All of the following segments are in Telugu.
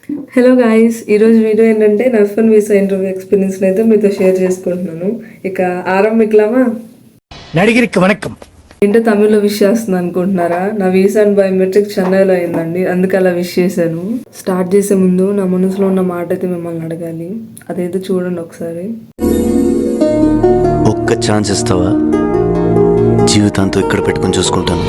హలో గాయ్స్, ఈరోజు వీడియో ఏంటంటే నా F1 వీసా ఇంటర్వ్యూ ఎక్స్పీరియన్స్ అయితే మీతో షేర్ చేసుకుంటున్నాను. ఇక ఆరంభికలామా? నడిగిరికి వణకం. ఏంటో తమిళ్లో విష్ చేస్తుంది అనుకుంటున్నారా? నా వీసా అండ్ బయోమెట్రిక్ చెన్నైలో అయిందండి, అందుకే అలా విష్ చేశాను. స్టార్ట్ చేసే ముందు నా మనసులో ఉన్న మాట అయితే మిమ్మల్ని అడగాలి, అదైతే చూడండి ఒకసారి. ఒక్క ఛాన్స్ ఇస్తావా? జీవితాంతో ఇక్కడ పెట్టుకుని చూసుకుంటాను.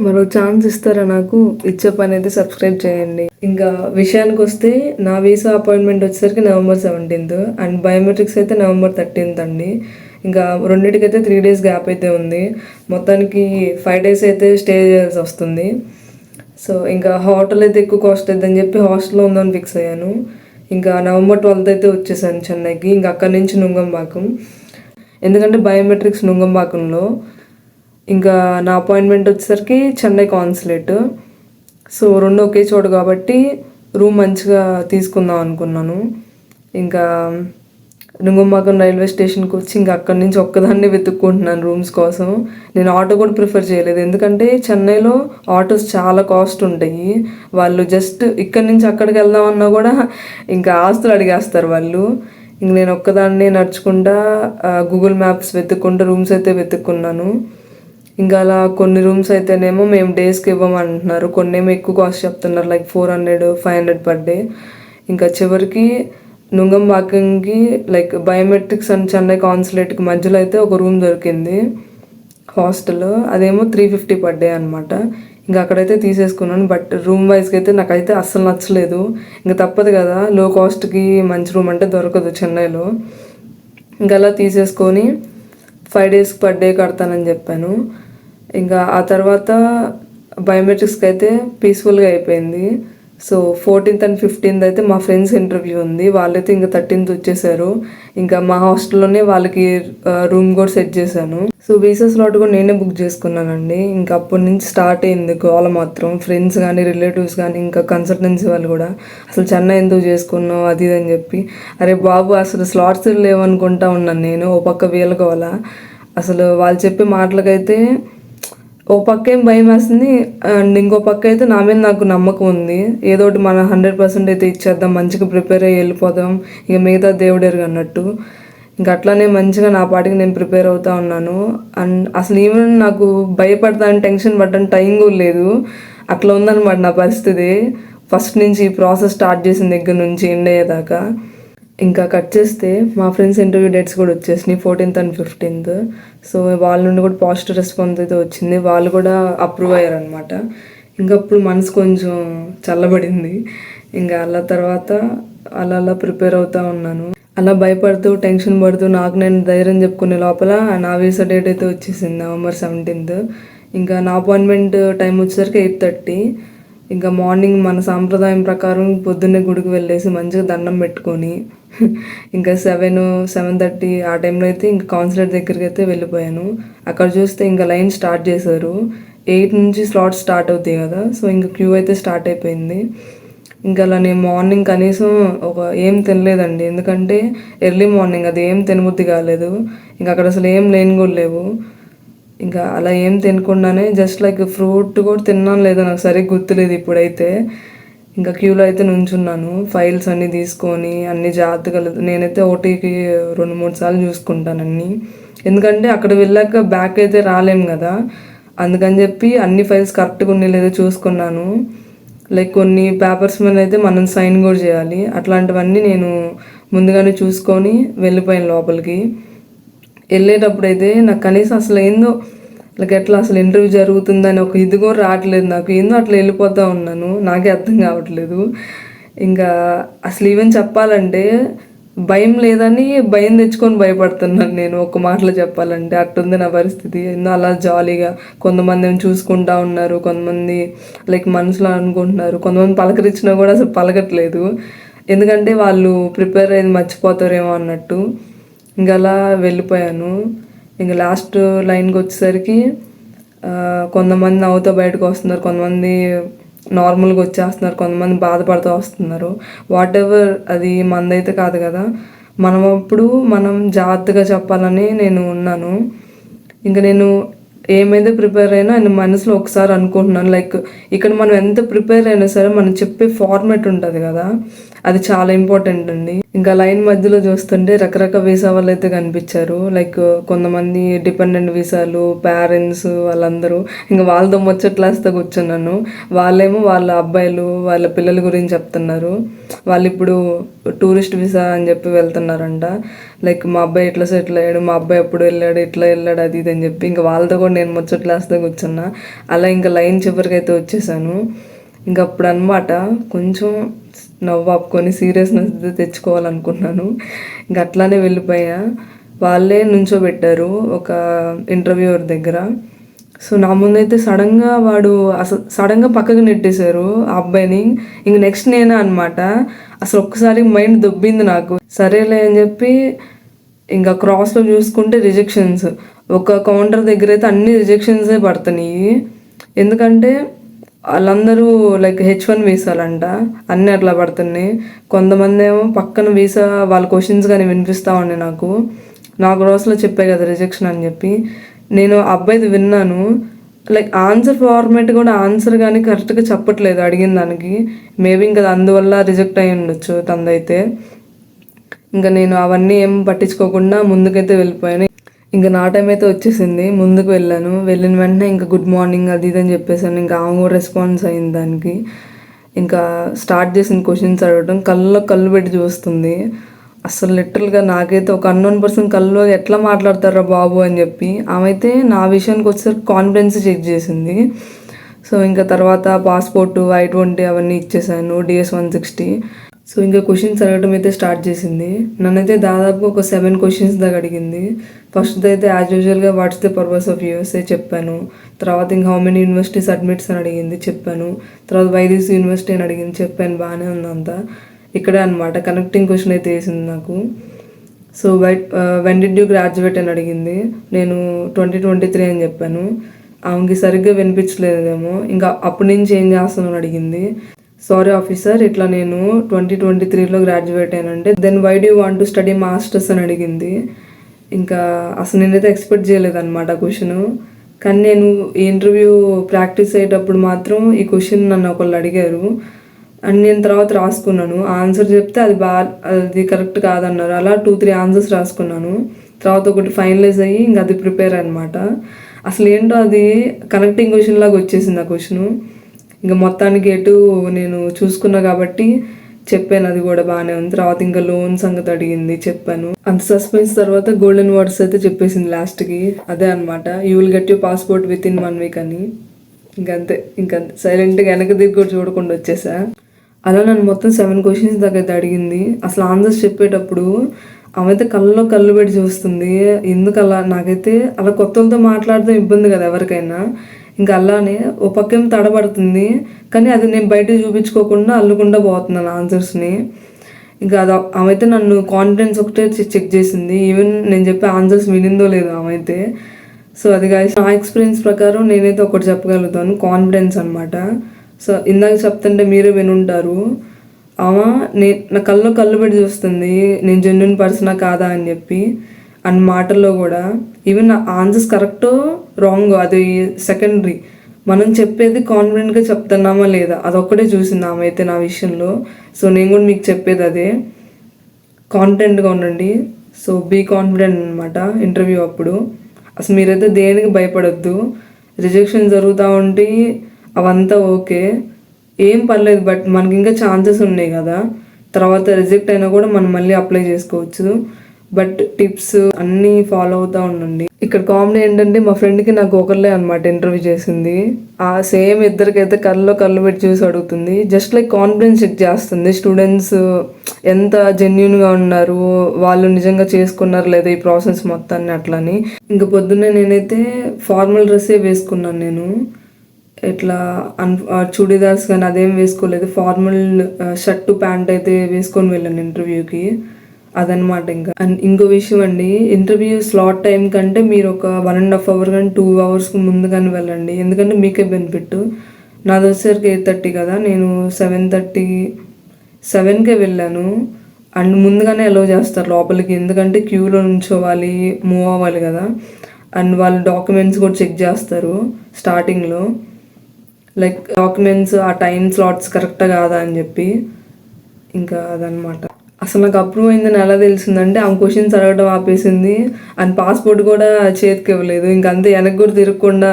మరో ఛాన్స్ ఇస్తారా నాకు? ఇచ్చే పని అయితే సబ్స్క్రైబ్ చేయండి. ఇంకా విషయానికి వస్తే నా వీసా అపాయింట్మెంట్ వచ్చేసరికి November 17th అండ్ బయోమెట్రిక్స్ అయితే November 13th అండి. ఇంకా రెండింటికైతే 3 days గ్యాప్ అయితే ఉంది. మొత్తానికి 5 days అయితే స్టే చేయాల్సి వస్తుంది. సో ఇంకా హోటల్ అయితే ఎక్కువ కాస్ట్ అవుతుందని చెప్పి హాస్టల్లో ఉందని ఫిక్స్ అయ్యాను. ఇంకా November 12th అయితే వచ్చేసాను చెన్నైకి. ఇంకా అక్కడి నుంచి నుంగంబాకం, ఎందుకంటే బయోమెట్రిక్స్ నుంగంబాకంలో. ఇంకా నా అపాయింట్మెంట్ వచ్చేసరికి చెన్నై కాన్సులేట్. సో రెండు ఒకే చోటు కాబట్టి రూమ్ మంచిగా తీసుకుందాం అనుకున్నాను. ఇంకా నుంగంబాకం రైల్వే స్టేషన్కి వచ్చి ఇంకా అక్కడి నుంచి ఒక్కదాన్ని వెతుక్కుంటున్నాను రూమ్స్ కోసం. నేను ఆటో కూడా ప్రిఫర్ చేయలేదు, ఎందుకంటే చెన్నైలో ఆటోస్ చాలా కాస్ట్ ఉంటాయి. వాళ్ళు జస్ట్ ఇక్కడి నుంచి అక్కడికి వెళ్దామన్నా కూడా ఇంకా ఆస్తులు అడిగేస్తారు వాళ్ళు. ఇంక నేను ఒక్కదాన్ని నడుచుకుంటా గూగుల్ మ్యాప్స్ వెతుక్కుంటూ రూమ్స్ అయితే వెతుక్కున్నాను. ఇంకా అలా కొన్ని రూమ్స్ అయితేనేమో మేము డేస్కి ఇవ్వమంటున్నారు, కొన్ని ఏమో ఎక్కువ కాస్ట్ చెప్తున్నారు, లైక్ 400-500 per day. ఇంకా చివరికి నుంగంబాకంకి లైక్ బయోమెట్రిక్స్ అండ్ చెన్నై కాన్సులేట్కి మధ్యలో అయితే ఒక రూమ్ దొరికింది హాస్టల్, అదేమో 350 per day అనమాట. ఇంకా అక్కడైతే తీసేసుకున్నాను. బట్ రూమ్ వైజ్కి అయితే నాకైతే అస్సలు నచ్చలేదు. ఇంకా తప్పదు కదా, లో కాస్ట్కి మంచి రూమ్ అంటే దొరకదు చెన్నైలో. ఇంకా అలా తీసేసుకొని 5 days per day కడతానని చెప్పాను. ఇంకా ఆ తర్వాత బయోమెట్రిక్స్కి అయితే పీస్ఫుల్గా అయిపోయింది. సో 14th and 15th అయితే మా ఫ్రెండ్స్ ఇంటర్వ్యూ ఉంది, వాళ్ళైతే ఇంకా 13th వచ్చేసారు. ఇంకా మా హాస్టల్లోనే వాళ్ళకి రూమ్ కూడా సెట్ చేశాను. సో వీసా స్లాట్ కూడా నేనే బుక్ చేసుకున్నానండి. ఇంకా అప్పటి నుంచి స్టార్ట్ అయింది గోల మాత్రం. ఫ్రెండ్స్ కానీ రిలేటివ్స్ కానీ ఇంకా కన్సల్టెన్సీ వాళ్ళు కూడా అసలు చెన్నై ఎందుకు చేసుకున్నావు అది ఇది అని చెప్పి, అరే బాబు అసలు స్లాట్స్ లేవనుకుంటా ఉన్నాను నేను. ఓ పక్క వీళ్ళ గోల, అసలు వాళ్ళు చెప్పే మాటలకైతే ఓ పక్క ఏం భయం వేస్తుంది అండ్ ఇంకో పక్క అయితే నా మీద నాకు నమ్మకం ఉంది, ఏదో ఒకటి మన 100% అయితే ఇచ్చేద్దాం, మంచిగా ప్రిపేర్ అయ్యి వెళ్ళిపోదాం, ఇక మిగతా దేవుడేరుగా అన్నట్టు. ఇంకా అట్లానే మంచిగా నా పాటికి నేను ప్రిపేర్ అవుతూ ఉన్నాను. అండ్ అసలు ఈవెన్ నాకు భయపడతాను, టెన్షన్ పడ్డాను టైం కూడా లేదు, అట్లా ఉందన్నమాట నా పరిస్థితి. ఫస్ట్ నుంచి ఈ ప్రాసెస్ స్టార్ట్ చేసిన దగ్గర నుంచి ఎండ్ అయ్యేదాకా. ఇంకా కట్ చేస్తే మా ఫ్రెండ్స్ ఇంటర్వ్యూ డేట్స్ కూడా వచ్చేసినాయి 14th and 15th. సో వాళ్ళ నుండి కూడా పాజిటివ్ రెస్పాన్స్ అయితే వచ్చింది, వాళ్ళు కూడా అప్రూవ్ అయ్యారనమాట. ఇంకా అప్పుడు మనసు కొంచెం చల్లబడింది. ఇంకా అలా తర్వాత అలా ప్రిపేర్ అవుతూ ఉన్నాను. అలా భయపడుతూ టెన్షన్ పడుతూ నాకు నేను ధైర్యం చెప్పుకునే లోపల నా వీసా డేట్ అయితే వచ్చేసింది November 17th. ఇంకా నా అపాయింట్మెంట్ టైం వచ్చేసరికి 8:30. ఇంకా మార్నింగ్ మన సాంప్రదాయం ప్రకారం పొద్దున్నే గుడికి వెళ్ళేసి మంచిగా దండం పెట్టుకొని ఇంకా 7-7:30 ఆ టైంలో అయితే ఇంకా కాన్సులేట్ దగ్గరికి అయితే వెళ్ళిపోయాను. అక్కడ చూస్తే ఇంకా లైన్ స్టార్ట్ చేశారు. 8 నుంచి స్లాట్ స్టార్ట్ అవుతాయి కదా, సో ఇంకా క్యూ అయితే స్టార్ట్ అయిపోయింది. ఇంకా అలా నేను మార్నింగ్ కనీసం ఏం తినలేదండి, ఎందుకంటే ఎర్లీ మార్నింగ్ అది ఏం తినబుద్ధి కాలేదు. ఇంకా అక్కడ అసలు ఏం లేని కూడా లేవు. ఇంకా అలా ఏం తినకుండానే జస్ట్ లైక్ ఫ్రూట్ కూడా తిన్నాను లేదో నాకు సరిగ్గా గుర్తులేదు ఇప్పుడైతే. ఇంకా క్యూలో అయితే నుంచున్నాను, ఫైల్స్ అన్నీ తీసుకొని అన్ని జాగ్రత్తగా. నేనైతే ఓటీకి 2-3 సార్లు చూసుకుంటాను అన్నీ, ఎందుకంటే అక్కడ వెళ్ళాక బ్యాక్ అయితే రాలేం కదా, అందుకని చెప్పి అన్ని ఫైల్స్ కరెక్ట్గా ఉన్నాయి లేదో చూసుకున్నాను. లైక్ కొన్ని పేపర్స్ మీద అయితే మనం సైన్ కూడా చేయాలి, అట్లాంటివన్నీ నేను ముందుగానే చూసుకొని వెళ్ళిపోయాను లోపలికి. వెళ్ళేటప్పుడు అయితే నాకు కనీసం అసలు ఏందో లైక్ ఎట్లా అసలు ఇంటర్వ్యూ జరుగుతుందని ఒక ఇది కూడా రావట్లేదు నాకు, ఏందో అట్లా వెళ్ళిపోతూ ఉన్నాను, నాకే అర్థం కావట్లేదు. ఇంకా అసలు ఈవెన్ చెప్పాలంటే భయం లేదని భయం తెచ్చుకొని భయపడుతున్నాను నేను, ఒక మాటలో చెప్పాలంటే అట్టుంది నా పరిస్థితి. ఏందో అలా జాలీగా కొంతమంది చూసుకుంటా ఉన్నారు, కొంతమంది లైక్ మనసులో అనుకుంటున్నారు, కొంతమంది పలకరించినా కూడా అసలు పలకట్లేదు, ఎందుకంటే వాళ్ళు ప్రిపేర్ అయ్యి మర్చిపోతారేమో అన్నట్టు. ఇంకా అలా వెళ్ళిపోయాను. ఇంకా లాస్ట్ లైన్కి వచ్చేసరికి కొంతమంది నవ్వుతూ బయటకు వస్తున్నారు, కొంతమంది నార్మల్గా వచ్చేస్తున్నారు, కొంతమంది బాధపడుతూ వస్తున్నారు. వాట్ ఎవర్, అది మనదైతే కాదు కదా, మనం జాగ్రత్తగా చెప్పాలని నేను ఉన్నాను. ఇంకా నేను ఏమైతే ప్రిపేర్ అయినా ఆయన మనసులో ఒకసారి అనుకుంటున్నాను. లైక్ ఇక్కడ మనం ఎంత ప్రిపేర్ అయినా సరే మనం చెప్పే ఫార్మాట్ ఉంటుంది కదా, అది చాలా ఇంపార్టెంట్ అండి. ఇంకా లైన్ మధ్యలో చూస్తుంటే రకరకాల వీసా వాళ్ళు అయితే కనిపించారు. లైక్ కొంతమంది డిపెండెంట్ వీసాలు, పేరెంట్స్ వాళ్ళందరూ, ఇంకా వాళ్ళతో ముచ్చట్లేస్తే కూర్చున్నాను. వాళ్ళేమో వాళ్ళ అబ్బాయిలు వాళ్ళ పిల్లల గురించి చెప్తున్నారు. వాళ్ళు ఇప్పుడు టూరిస్ట్ వీసా అని చెప్పి వెళ్తున్నారంట. లైక్ మా అబ్బాయి ఇట్లా సెటిల్ అయ్యాడు, మా అబ్బాయి ఎప్పుడు వెళ్ళాడు, ఇట్లా వెళ్ళాడు, అది ఇది అని చెప్పి ఇంకా వాళ్ళతో కూడా నేను ముచ్చట్లేస్తే కూర్చున్నా. అలా ఇంకా లైన్ చివరికి అయితే వచ్చేసాను. ఇంకా అప్పుడు అనమాట కొంచెం నవ్వు ఆపుకొని సీరియస్నెస్ తెచ్చుకోవాలనుకున్నాను. ఇంకా అట్లానే వెళ్ళిపోయా. వాళ్ళే నుంచోబెట్టారు ఒక ఇంటర్వ్యూవర్ దగ్గర. సో నా ముందైతే సడన్గా పక్కకు నెట్టేశారు ఆ అబ్బాయిని. ఇంక నెక్స్ట్ నేనే అనమాట. అసలు ఒక్కసారి మైండ్ దొబ్బింది నాకు. సరేలే అని చెప్పి ఇంకా క్రాస్లో చూసుకుంటే రిజెక్షన్స్. ఒక కౌంటర్ దగ్గర అయితే అన్ని రిజెక్షన్సే పడుతున్నాయి. ఎందుకంటే వాళ్ళందరూ లైక్ H1 వీసాలంట, అన్నీ అట్లా పడుతున్నాయి. కొంతమంది ఏమో పక్కన వీసా వాళ్ళ క్వశ్చన్స్ కానీ వినిపిస్తూ ఉన్నాయి. నాకు రోజులో చెప్పే కదా రిజెక్షన్ అని చెప్పి. నేను అబ్బాయిది విన్నాను. లైక్ ఆన్సర్ ఫార్మాట్ కూడా ఆన్సర్ కానీ కరెక్ట్గా చెప్పట్లేదు అడిగిన దానికి. మేబీ ఇంకా అందువల్ల రిజెక్ట్ అయి ఉండొచ్చు తనదైతే. ఇంకా నేను అవన్నీ ఏం పట్టించుకోకుండా ముందుకైతే వెళ్ళిపోయాను. ఇంకా నా టైం అయితే వచ్చేసింది. ముందుకు వెళ్ళాను. వెళ్ళిన వెంటనే ఇంకా గుడ్ మార్నింగ్ అది ఇది అని చెప్పేసాను. ఇంకా ఆమె కూడా రెస్పాన్స్ అయింది దానికి. ఇంకా స్టార్ట్ చేసిన క్వశ్చన్స్ అడగడం, కళ్ళు పెట్టి చూస్తుంది. అసలు లిటరల్గా నాకైతే ఒక అన్నోన్ పర్సన్ కళ్ళు ఎట్లా మాట్లాడతారా బాబు అని చెప్పి. ఆమె అయితే నా విషయానికి వచ్చేసరికి కాన్ఫిడెన్స్ చెక్ చేసింది. సో ఇంకా తర్వాత పాస్పోర్ట్, I-20 అవన్నీ ఇచ్చేసాను, DS-160. సో ఇంకా క్వశ్చన్స్ అడగడం అయితే స్టార్ట్ చేసింది. నన్నైతే దాదాపు ఒక 7 క్వశ్చన్స్ దాకా అడిగింది. ఫస్ట్ అయితే యాజ్ యూజువల్గా what's the purpose of USA చెప్పాను. తర్వాత ఇంకా హౌ మెనీ యూనివర్సిటీస్ అడ్మిట్స్ అని అడిగింది, చెప్పాను. తర్వాత వై దిస్ యూనివర్సిటీ అని అడిగింది, చెప్పాను. బాగానే ఉంది అంతా. ఇక్కడే అనమాట కనెక్టింగ్ క్వశ్చన్ అయితే వేసింది నాకు. So when did you graduate అని అడిగింది. నేను 2023 అని చెప్పాను. ఆమెకి సరిగ్గా వినిపించలేదేమో. ఇంకా అప్పటి నుంచి ఏం చేస్తున్నాను అడిగింది. సారీ ఆఫీసర్, ఇట్లా నేను 2023లో గ్రాడ్యుయేట్ అయినంటే then why do want to study masters అని అడిగింది. ఇంకా అసలు నేనైతే ఎక్స్పెక్ట్ చేయలేదన్నమాట క్వశ్చన్. కానీ నేను ఈ ఇంటర్వ్యూ ప్రాక్టీస్ అయ్యేటప్పుడు మాత్రం ఈ క్వశ్చన్ నన్ను ఒకళ్ళు అడిగారు. అండ్ నేను తర్వాత రాసుకున్నాను. ఆన్సర్ చెప్తే అది కరెక్ట్ కాదన్నారు. అలా 2-3 ఆన్సర్స్ రాసుకున్నాను. తర్వాత ఒకటి ఫైనలైజ్ అయ్యి ఇంకా అది ప్రిపేర్ అనమాట. అసలు ఏంటో అది కనెక్టింగ్ క్వశ్చన్ లాగా వచ్చేసింది ఆ క్వశ్చన్. ఇంకా మొత్తానికి ఎటు నేను చూసుకున్నా కాబట్టి చెప్పాను, అది కూడా బాగానే ఉంది. తర్వాత ఇంకా లోన్ సంగతి అడిగింది, చెప్పాను. అంత సస్పెన్స్ తర్వాత గోల్డెన్ వర్డ్స్ అయితే చెప్పేసింది లాస్ట్కి. అదే అనమాట, you will get your passport with in 1 week అని. ఇంకంతే సైలెంట్గా వెనక దిగి కూడా చూడకుండా వచ్చేసా. అలా నన్ను మొత్తం 7 క్వశ్చన్స్ దాకా అయితే అడిగింది. అసలు ఆన్సర్స్ చెప్పేటప్పుడు ఆమె అయితే కళ్ళు పెట్టి చూస్తుంది. ఎందుకు అలా, నాకైతే అలా కొత్తలతో మాట్లాడడం ఇబ్బంది కదా ఎవరికైనా. ఇంకా అలానే ఓ పక్కేం తడబడుతుంది, కానీ అది నేను బయటకు చూపించుకోకుండా అల్లుకుండా పోతున్నాను ఆన్సర్స్ని. ఇంకా అది ఆమె అయితే నన్ను కాన్ఫిడెన్స్ ఒకటే చెక్ చేసింది. ఈవెన్ నేను చెప్పే ఆన్సర్స్ వినిందో లేదో ఆమె అయితే. సో అది గాయస్ నా ఎక్స్పీరియన్స్ ప్రకారం నేనైతే ఒకటి చెప్పగలుగుతాను, కాన్ఫిడెన్స్ అనమాట. సో ఇందాక చెప్తుంటే మీరే వినుంటారు. ఆమె నా కళ్ళు పెట్టి చూస్తుంది నేను జెన్యున్ పర్సనా కాదా అని చెప్పి. అండ్ మాటల్లో కూడా ఈవెన్ నా ఆన్సర్స్ కరెక్టో రాంగ్ అది సెకండరీ. మనం చెప్పేది కాన్ఫిడెంట్గా చెప్తున్నామా లేదా అదొక్కటే చూసింది ఆమె అయితే నా విషయంలో. సో నేను కూడా మీకు చెప్పేది అదే, కాన్ఫిడెంట్గా ఉండండి. సో బీ కాన్ఫిడెంట్ అనమాట ఇంటర్వ్యూ అప్పుడు. అసలు మీరైతే దేనికి భయపడొద్దు. రిజెక్షన్ జరుగుతూ ఉంటే అవంతా ఓకే, ఏం పర్లేదు. బట్ మనకి ఇంకా ఛాన్సెస్ ఉన్నాయి కదా, తర్వాత రిజెక్ట్ అయినా కూడా మనం మళ్ళీ అప్లై చేసుకోవచ్చు. బట్ టిప్స్ అన్నీ ఫాలో అవుతూ ఉండండి. ఇక్కడ కామెడీ ఏంటంటే మా ఫ్రెండ్కి నాకు ఒకళ్ళే అనమాట ఇంటర్వ్యూ చేసింది. ఆ సేమ్ ఇద్దరికైతే కళ్ళు పెట్టి చూసి అడుగుతుంది. జస్ట్ లైక్ కాన్ఫిడెన్స్ చెక్ చేస్తుంది. స్టూడెంట్స్ ఎంత జెన్యున్గా ఉన్నారు, వాళ్ళు నిజంగా చేసుకున్నారు లేదా ఈ ప్రాసెస్ మొత్తాన్ని అట్లని. ఇంకా పొద్దున్నే నేనైతే ఫార్మల్ డ్రెస్సే వేసుకున్నాను. నేను ఇట్లా చూడీదార్స్ కానీ అదేం వేసుకోలేదు. ఫార్మల్ షర్టు ప్యాంట్ అయితే వేసుకొని వెళ్ళాను ఇంటర్వ్యూకి. అదనమాట. ఇంకా ఇంకో విషయం అండి, ఇంటర్వ్యూ స్లాట్ టైం కంటే మీరు ఒక 1.5 hour కానీ 2 hours ముందు కానీ వెళ్ళండి. ఎందుకంటే మీకే బెనిఫిట్. నాది వచ్చేసరికి 8:30 కదా, నేను 7:37కే వెళ్ళాను. అండ్ ముందుగానే అలౌ చేస్తారు లోపలికి, ఎందుకంటే క్యూలో నుంచోవాలి, మూవ్ అవ్వాలి కదా. అండ్ వాళ్ళు డాక్యుమెంట్స్ కూడా చెక్ చేస్తారు స్టార్టింగ్లో, లైక్ డాక్యుమెంట్స్ ఆ టైం స్లాట్స్ కరెక్టా కాదా అని చెప్పి. ఇంకా అదనమాట. అసలు నాకు అప్రూవ్ అయిందని ఎలా తెలిసిందంటే ఆమె క్వశ్చన్స్ అడగడం ఆపేసింది అండ్ పాస్పోర్ట్ కూడా చేతికి ఇవ్వలేదు. ఇంక అంతే, వెనక్కి కూడా తిరగకుండా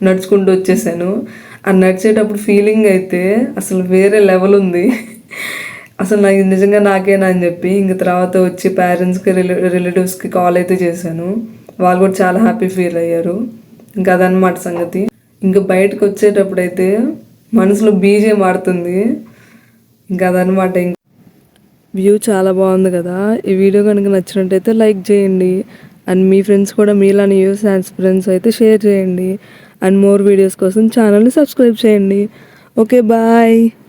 నడుచుకుంటూ వచ్చేసాను. అండ్ నడిచేటప్పుడు ఫీలింగ్ అయితే అసలు వేరే లెవెల్ ఉంది. అసలు నాకు ఇది నిజంగా నాకేనా అని చెప్పి. ఇంక తర్వాత వచ్చి పేరెంట్స్కి రిలేటివ్స్కి కాల్ అయితే చేశాను. వాళ్ళు కూడా చాలా హ్యాపీ ఫీల్ అయ్యారు. ఇంకా అదనమాట సంగతి. ఇంకా బయటకు వచ్చేటప్పుడు అయితే మనసులో బీజేం ఆడుతుంది. ఇంకా అదనమాట. వ్యూ చాలా బాగుంది కదా. ఈ వీడియో కనుక నచ్చినట్టయితే లైక్ చేయండి అండ్ మీ ఫ్రెండ్స్ కూడా మీలాని యూస్ ఫ్రెండ్స్ అయితే షేర్ చేయండి అండ్ మోర్ వీడియోస్ కోసం ఛానల్ని సబ్స్క్రైబ్ చేయండి. Okay, bye.